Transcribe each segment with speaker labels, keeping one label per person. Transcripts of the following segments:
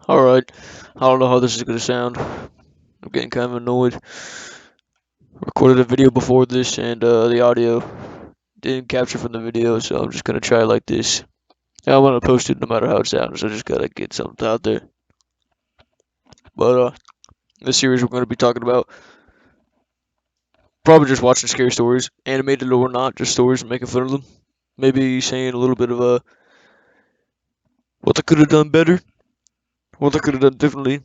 Speaker 1: Alright, I don't know how this is gonna sound. I'm getting kind of annoyed. Recorded a video before this and the audio didn't capture from the video, so I'm just gonna try it like this. I want to post it no matter how it sounds, I just gotta get something out there. But in this series we're gonna be talking about probably just watching scary stories, animated or not, just stories and making fun of them. Maybe saying a little bit of what they could have done better, what they could have done differently,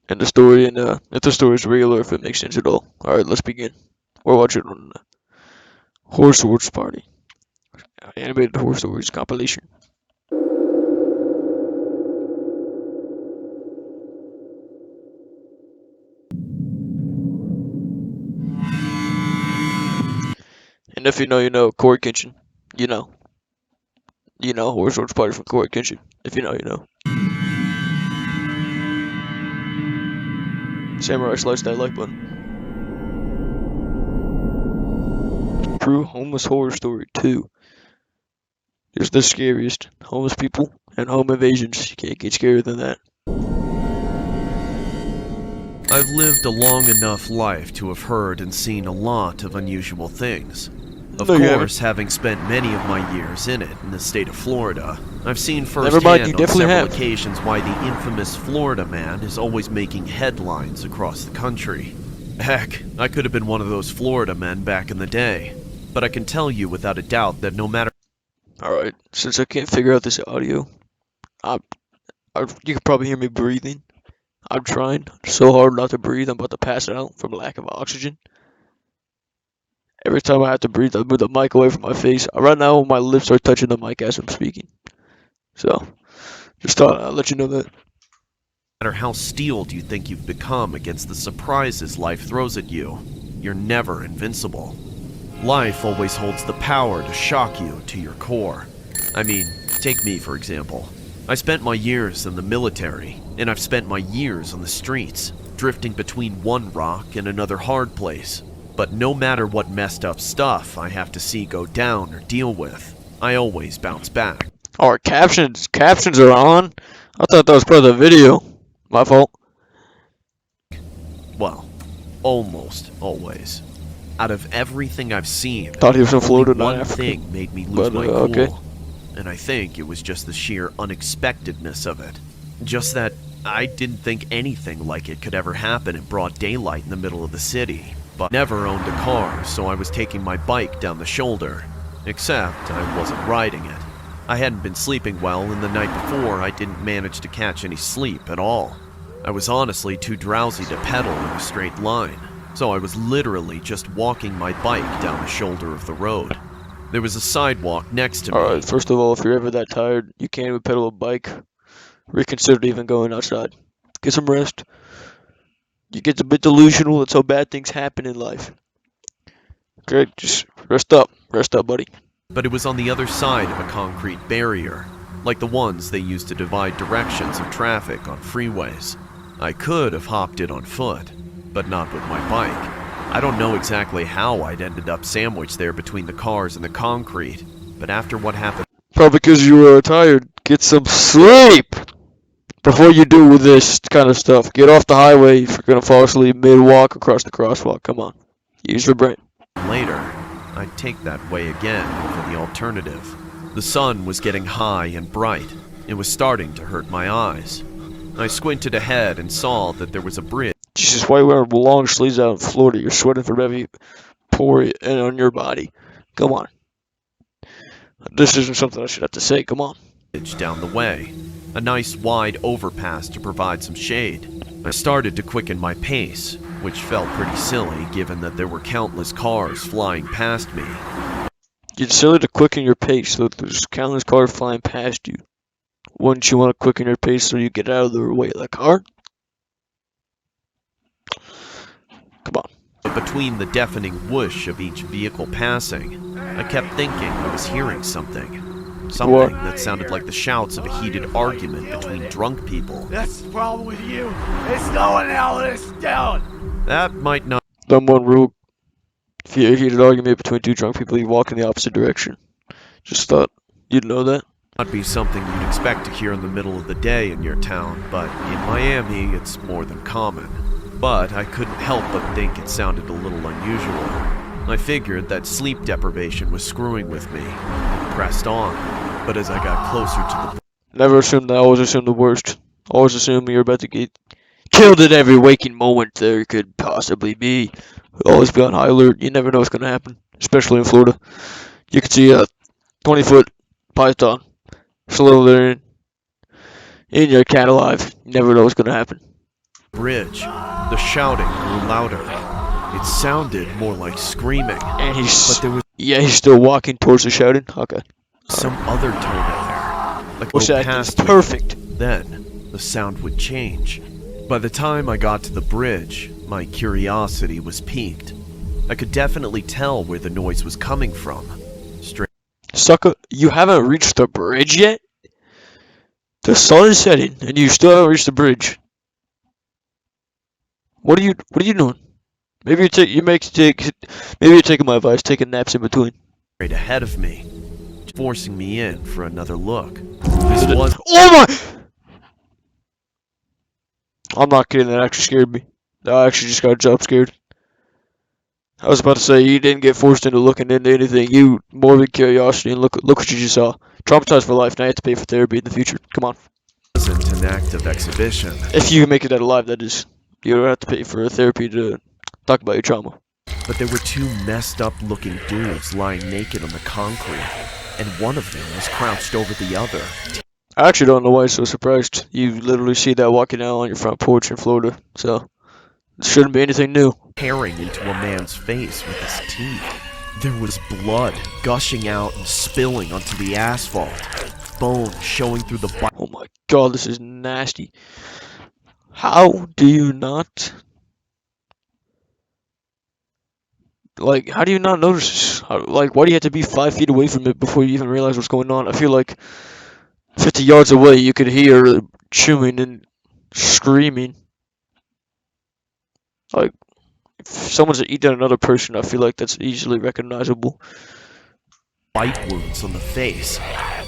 Speaker 1: and the story, and if the story is real or if it makes sense at all. Alright, let's begin. We're watching Horror Stories Party. Animated Horror Stories compilation. And if you know, you know. Corey Kenshin. You know. You know Horror Stories Party from Corey Kenshin. If you know, you know. Samurai slice that like button. True Homeless Horror Story 2. It's the scariest. Homeless people and home invasions. You can't get scarier than that.
Speaker 2: I've lived a long enough life to have heard and seen a lot of unusual things. Of course, having spent many of my years in the state of Florida, I've seen firsthand on several occasions why the infamous Florida man is always making headlines across the country. Heck, I could have been one of those Florida men back in the day, but I can tell you without a doubt that no matter...
Speaker 1: Alright, since I can't figure out this audio, you can probably hear me breathing. I'm trying so hard not to breathe, I'm about to pass out from lack of oxygen. Every time I have to breathe, I move the mic away from my face. Right now, my lips are touching the mic as I'm speaking. So, just thought I'd let you know that.
Speaker 2: No matter how steeled you think you've become against the surprises life throws at you, you're never invincible. Life always holds the power to shock you to your core. I mean, take me for example. I spent my years in the military, and I've spent my years on the streets, drifting between one rock and another hard place. But no matter what messed up stuff I have to see go down or deal with, I always bounce back.
Speaker 1: Alright, captions are on? I thought that was part of the video. My fault.
Speaker 2: Well, almost always. Out of everything I've seen,
Speaker 1: thought he was from Florida,
Speaker 2: one thing made me lose my cool.
Speaker 1: Okay.
Speaker 2: And I think it was just the sheer unexpectedness of it. Just that I didn't think anything like it could ever happen in broad daylight in the middle of the city. But never owned a car, so I was taking my bike down the shoulder. Except I wasn't riding it. I hadn't been sleeping well, and the night before I didn't manage to catch any sleep at all. I was honestly too drowsy to pedal in a straight line, so I was literally just walking my bike down the shoulder of the road. There was a sidewalk next to me.
Speaker 1: Alright, first of all, if you're ever that tired, you can't even pedal a bike, reconsider even going outside. Get some rest. You get a bit delusional, that's how bad things happen in life. Okay, just rest up, buddy.
Speaker 2: But it was on the other side of a concrete barrier, like the ones they use to divide directions of traffic on freeways. I could have hopped it on foot, but not with my bike. I don't know exactly how I'd ended up sandwiched there between the cars and the concrete, but after what happened...
Speaker 1: Probably because you were tired. Get some sleep before you do with this kind of stuff. Get off the highway if you're going to fall asleep mid-walk across the crosswalk. Come on. Use your brain.
Speaker 2: Later, I'd take that way again over the alternative. The sun was getting high and bright. It was starting to hurt my eyes. I squinted ahead and saw that there was a bridge.
Speaker 1: Jesus, why are you wearing long sleeves out in Florida? You're sweating from every pore on your body. Come on. This isn't something I should have to say. Come on.
Speaker 2: Down the way. A nice wide overpass to provide some shade. I started to quicken my pace, which felt pretty silly given that there were countless cars flying past me.
Speaker 1: It's silly to quicken your pace, so there's countless cars flying past you. Wouldn't you want to quicken your pace so you get out of the way of the car? Come on.
Speaker 2: But between the deafening whoosh of each vehicle passing, I kept thinking I was hearing something. Something that sounded like the shouts of a heated argument between drunk people.
Speaker 3: That's the problem with you. It's slowing all this down.
Speaker 2: That might not...
Speaker 1: Number one rule. If you hear a heated argument between two drunk people, you walk in the opposite direction. Just thought you'd know that.
Speaker 2: Not be something you'd expect to hear in the middle of the day in your town, but in Miami, it's more than common. But I couldn't help but think it sounded a little unusual. I figured that sleep deprivation was screwing with me, and pressed on. But as I got closer to the
Speaker 1: Never assume that. Always assume the worst. Always assume you're about to get killed at every waking moment there could possibly be. Always be on high alert. You never know what's going to happen, especially in Florida. You could see a 20-foot python slithering in your cat alive. You never know what's going to happen.
Speaker 2: bridge, the shouting grew louder. It sounded more like screaming,
Speaker 1: And
Speaker 2: but there was
Speaker 1: he's still walking towards the shouting. Okay.
Speaker 2: some other tone in there, like
Speaker 1: What's
Speaker 2: go
Speaker 1: that?
Speaker 2: past
Speaker 1: It's
Speaker 2: me.
Speaker 1: perfect.
Speaker 2: Then, the sound would change. By the time I got to the bridge, my curiosity was piqued. I could definitely tell where the noise was coming from. Straight
Speaker 1: Sucker, you haven't reached the bridge yet? The sun is setting, and you still haven't reached the bridge. What are you doing? Maybe you're taking my advice, taking naps in between.
Speaker 2: ahead of me, forcing me in for another look. This was
Speaker 1: Oh my! I'm not kidding, that actually scared me. I actually just got jump scared. I was about to say, you didn't get forced into looking into anything. You morbid curiosity, and look what you just saw. Traumatized for life, now you have to pay for therapy in the future. Come on.
Speaker 2: wasn't an active exhibition.
Speaker 1: If you make it out alive, that is. You don't have to pay for therapy to talk about your trauma.
Speaker 2: But there were two messed up looking dudes lying naked on the concrete, and one of them was crouched over the other,
Speaker 1: I actually don't know why I'm so surprised. You literally see that walking out on your front porch in Florida, so it shouldn't be anything new.
Speaker 2: tearing into a man's face with his teeth. There was blood gushing out and spilling onto the asphalt, bone showing through the bite.
Speaker 1: Oh my god, this is nasty. How do you not... Like, how do you not notice this? Like, why do you have to be 5 feet away from it before you even realize what's going on? I feel like 50 yards away you could hear chewing and screaming. Like, if someone's eating another person, I feel like that's easily recognizable.
Speaker 2: Bite wounds on the face,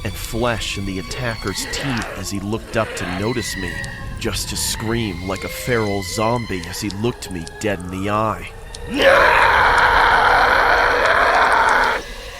Speaker 2: and flesh in the attacker's teeth as he looked up to notice me, just to scream like a feral zombie as he looked me dead in the eye.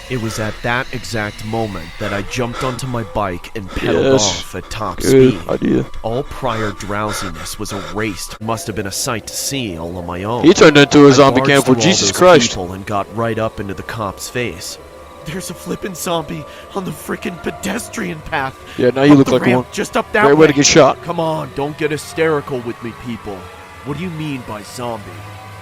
Speaker 2: It was at that exact moment that I jumped onto my bike and pedaled
Speaker 1: Yes.
Speaker 2: off at top
Speaker 1: Good
Speaker 2: speed.
Speaker 1: idea.
Speaker 2: All prior drowsiness was erased. Must have been a sight to see all on my own.
Speaker 1: He turned into a
Speaker 2: I
Speaker 1: zombie
Speaker 2: barged
Speaker 1: cannibal,
Speaker 2: through all
Speaker 1: Jesus
Speaker 2: those
Speaker 1: Christ.
Speaker 2: people and got right up into the cop's face. There's a flippin' zombie on the frickin' pedestrian path.
Speaker 1: Yeah, now you
Speaker 2: Up
Speaker 1: look
Speaker 2: the
Speaker 1: like
Speaker 2: ramp,
Speaker 1: one.
Speaker 2: just up that
Speaker 1: Great way to get shot.
Speaker 2: Come on, don't get hysterical with me, people. What do you mean by zombie?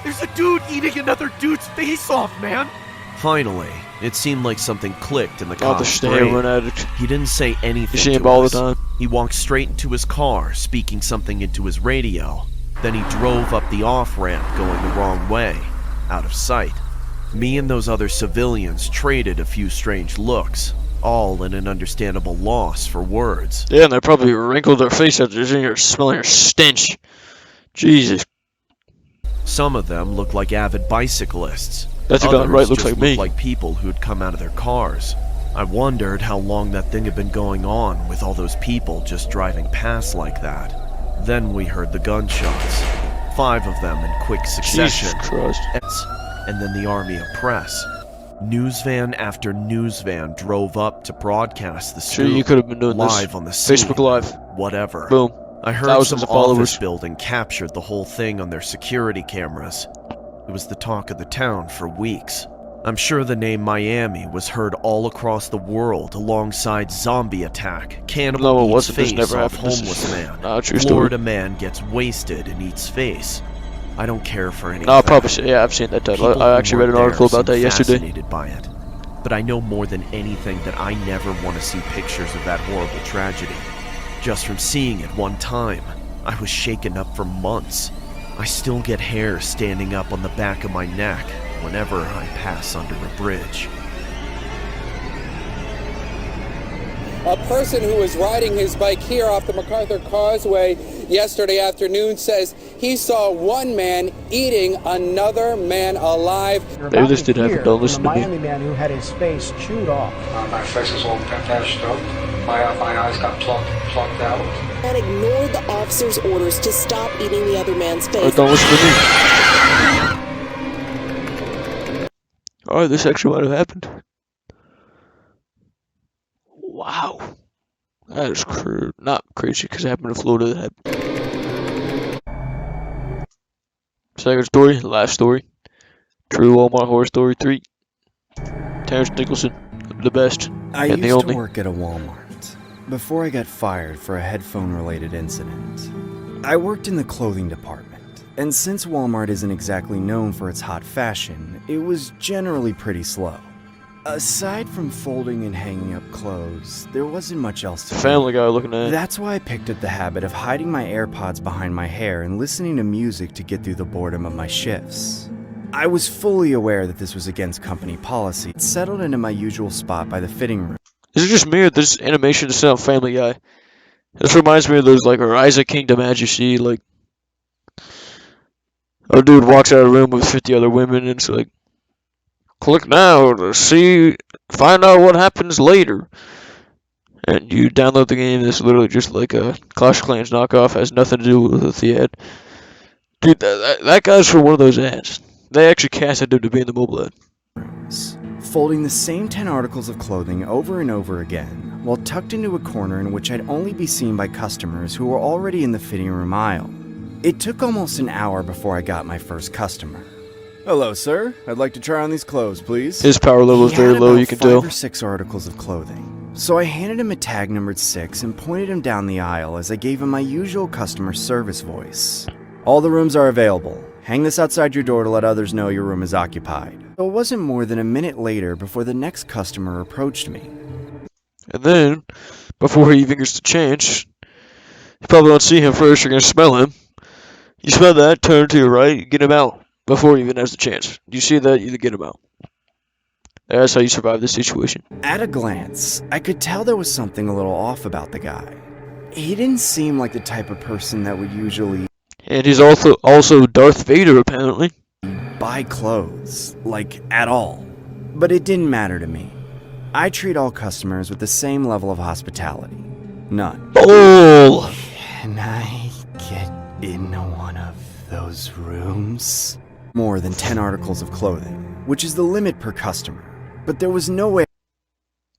Speaker 2: There's a dude eating another dude's face off, man. Finally, it seemed like something clicked in the
Speaker 1: Oh, the
Speaker 2: cop's brain.
Speaker 1: heroin addict.
Speaker 2: He didn't say anything
Speaker 1: You see him
Speaker 2: to
Speaker 1: all
Speaker 2: us.
Speaker 1: the time.
Speaker 2: He walked straight into his car, speaking something into his radio. Then he drove up the off-ramp going the wrong way, out of sight. Me and those other civilians traded a few strange looks, all in an understandable loss for words.
Speaker 1: Yeah, and they probably wrinkled their face after smelling your stench. Jesus.
Speaker 2: Some of them looked like avid bicyclists.
Speaker 1: That's
Speaker 2: Others
Speaker 1: about right, looks
Speaker 2: just
Speaker 1: like me.
Speaker 2: looked like people who'd come out of their cars. I wondered how long that thing had been going on with all those people just driving past like that. Then we heard the gunshots. 5 of them in quick succession.
Speaker 1: Jesus Christ.
Speaker 2: And then the army of press. News van after news van drove up to broadcast the
Speaker 1: Sure,
Speaker 2: scoop.
Speaker 1: you could have been doing
Speaker 2: live
Speaker 1: this.
Speaker 2: on the scene.
Speaker 1: Facebook Live.
Speaker 2: Whatever.
Speaker 1: Boom.
Speaker 2: I heard
Speaker 1: Thousands
Speaker 2: some
Speaker 1: of followers.
Speaker 2: office building captured the whole thing on their security cameras. It was the talk of the town for weeks. I'm sure the name Miami was heard all across the world alongside zombie attack, cannibal
Speaker 1: No, it
Speaker 2: eats
Speaker 1: wasn't. This
Speaker 2: face
Speaker 1: never
Speaker 2: off
Speaker 1: happened. This
Speaker 2: homeless
Speaker 1: is
Speaker 2: man.
Speaker 1: not a true story.
Speaker 2: Florida man gets wasted and eats face. I don't care for any
Speaker 1: No,
Speaker 2: of
Speaker 1: I'll
Speaker 2: that.
Speaker 1: probably say, yeah, I've seen that title.
Speaker 2: People
Speaker 1: I
Speaker 2: who
Speaker 1: actually read an
Speaker 2: weren't
Speaker 1: article
Speaker 2: there
Speaker 1: about that
Speaker 2: seem
Speaker 1: yesterday.
Speaker 2: fascinated by it. But I know more than anything that I never want to see pictures of that horrible tragedy. Just from seeing it one time, I was shaken up for months. I still get hair standing up on the back of my neck whenever I pass under a bridge.
Speaker 4: A person who was riding his bike here off the MacArthur Causeway yesterday afternoon says he saw one man eating another man alive.
Speaker 1: Maybe this did happen. Don't listen
Speaker 5: a
Speaker 1: to me.
Speaker 5: Miami man who had his face chewed off.
Speaker 6: My face is all patched up.
Speaker 5: My eyes got plucked out.
Speaker 6: And ignored the officer's orders to stop eating the other man's
Speaker 1: Or
Speaker 6: face.
Speaker 1: don't listen to me. Alright, this actually might have happened. Wow. That is not crazy because it happened in Florida. That happened. Second story, last story. True Walmart Horror Story 3. Terrence Nicholson, the best.
Speaker 7: I
Speaker 1: and the
Speaker 7: used to
Speaker 1: only.
Speaker 7: work at a Walmart before I got fired for a headphone-related incident. I worked in the clothing department, and since Walmart isn't exactly known for its hot fashion, it was generally pretty slow. Aside from folding and hanging up clothes, there wasn't much else to do.
Speaker 1: Family Guy looking at.
Speaker 7: That's why I picked up the habit of hiding my AirPods behind my hair and listening to music to get through the boredom of my shifts. I was fully aware that this was against company policy. It settled into my usual spot by the fitting room.
Speaker 1: Is it just me or this animation to sound Family Guy? This reminds me of those like Rise of Kingdom ads you see, like a dude walks out of a room with 50 other women and it's like, click now to find out what happens later. And you download the game, it's literally just like a Clash of Clans knockoff, has nothing to do with the ad. Dude, that guy's for one of those ads. They actually casted him to be in the mobile ad.
Speaker 7: Folding the same 10 articles of clothing over and over again, while tucked into a corner in which I'd only be seen by customers who were already in the fitting room aisle. It took almost an hour before I got my first customer. Hello, sir. I'd like to try on these clothes, please.
Speaker 1: His power level is very low, you can tell.
Speaker 7: 5 or 6 articles of clothing. So I handed him a tag numbered 6 and pointed him down the aisle as I gave him my usual customer service voice. All the rooms are available. Hang this outside your door to let others know your room is occupied. It wasn't more than a minute later before the next customer approached me.
Speaker 1: And then, before he even gets the chance, you probably don't see him first, you're going to smell him. You smell that, turn to your right, get him out before he even has the chance. You see that, you get him out. That's how you survive this situation.
Speaker 7: At a glance, I could tell there was something a little off about the guy. He didn't seem like the type of person that would usually
Speaker 1: And he's also Darth Vader, apparently.
Speaker 7: buy clothes, like, at all. But it didn't matter to me. I treat all customers with the same level of hospitality. None.
Speaker 1: Oh!
Speaker 7: Can I get in one of those rooms? More than 10 articles of clothing, which is the limit per customer. But there was no way.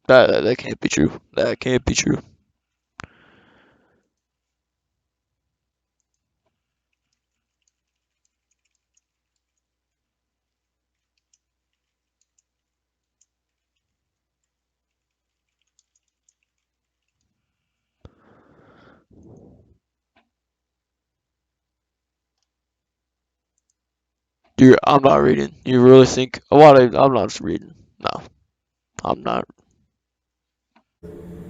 Speaker 1: That can't be true. That can't be true. I'm not reading. You really think? I'm not reading. No, I'm not.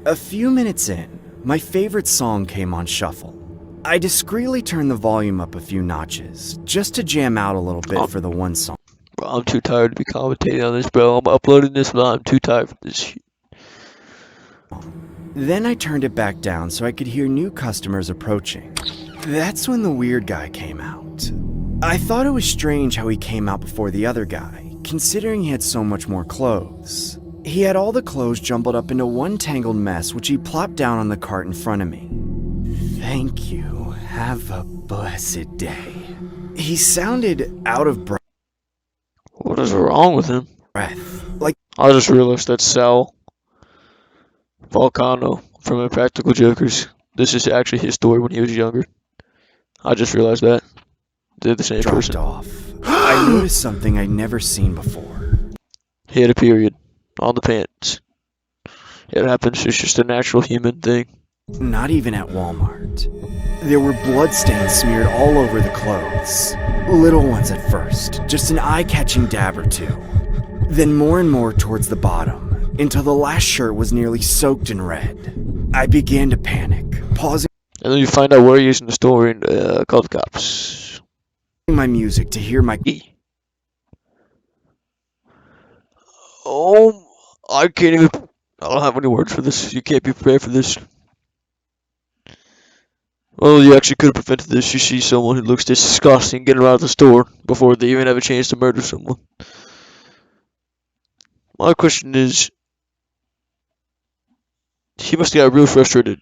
Speaker 7: A few minutes in, my favorite song came on shuffle. I discreetly turned the volume up a few notches, just to jam out a little bit for the one song.
Speaker 1: Bro, I'm too tired to be commentating on this, bro. I'm uploading this, but I'm too tired for this shit.
Speaker 7: Then I turned it back down so I could hear new customers approaching. That's when the weird guy came out. I thought it was strange how he came out before the other guy, considering he had so much more clothes. He had all the clothes jumbled up into one tangled mess, which he plopped down on the cart in front of me. Thank you. Have a blessed day. He sounded out of
Speaker 1: What is wrong with him?
Speaker 7: breath. Like,
Speaker 1: I just realized that's Sal Volcano from Impractical Jokers. This is actually his story when he was younger. I just realized that. They're the same
Speaker 7: dropped
Speaker 1: person.
Speaker 7: off. I noticed something I'd never seen before.
Speaker 1: He had a period on the pants. It happens. It's just a natural human thing.
Speaker 7: Not even at Walmart. There were bloodstains smeared all over the clothes. Little ones at first, just an eye-catching dab or two. Then more and more towards the bottom, until the last shirt was nearly soaked in red. I began to panic, pausing
Speaker 1: And then you find out where he is in the store and call the cops.
Speaker 7: my music to hear my...
Speaker 1: Oh, I can't even... I don't have any words for this. You can't be prepared for this. Well, you actually could have prevented this. You see someone who looks disgusting get out of the store before they even have a chance to murder someone. My question is, He must have got real frustrated.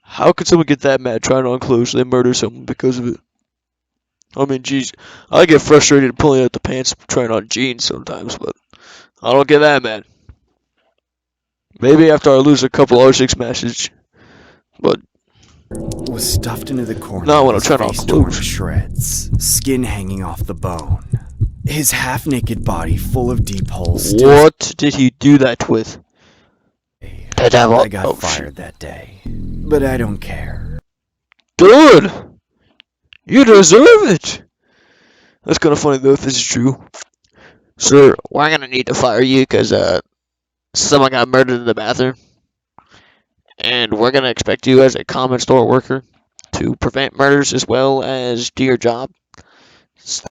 Speaker 1: How could someone get that mad trying on clothes so they murder someone because of it? I mean, geez, I get frustrated pulling out the pants trying on jeans sometimes, but I don't get that mad. Maybe after I lose a couple R6 matches, but
Speaker 7: was stuffed into the corner.
Speaker 1: not when I'm
Speaker 7: his
Speaker 1: trying on
Speaker 7: face torn to
Speaker 1: clothes.
Speaker 7: shreds, skin hanging off the bone. His half-naked body full of deep holes. Still
Speaker 1: What did he do that with? The devil.
Speaker 7: I got
Speaker 1: Oh,
Speaker 7: fired that day, but I don't care.
Speaker 1: Good! You deserve it! That's kind of funny though if this is true. Sir, we're gonna need to fire you because someone got murdered in the bathroom. And we're gonna expect you as a common store worker to prevent murders as well as do your job.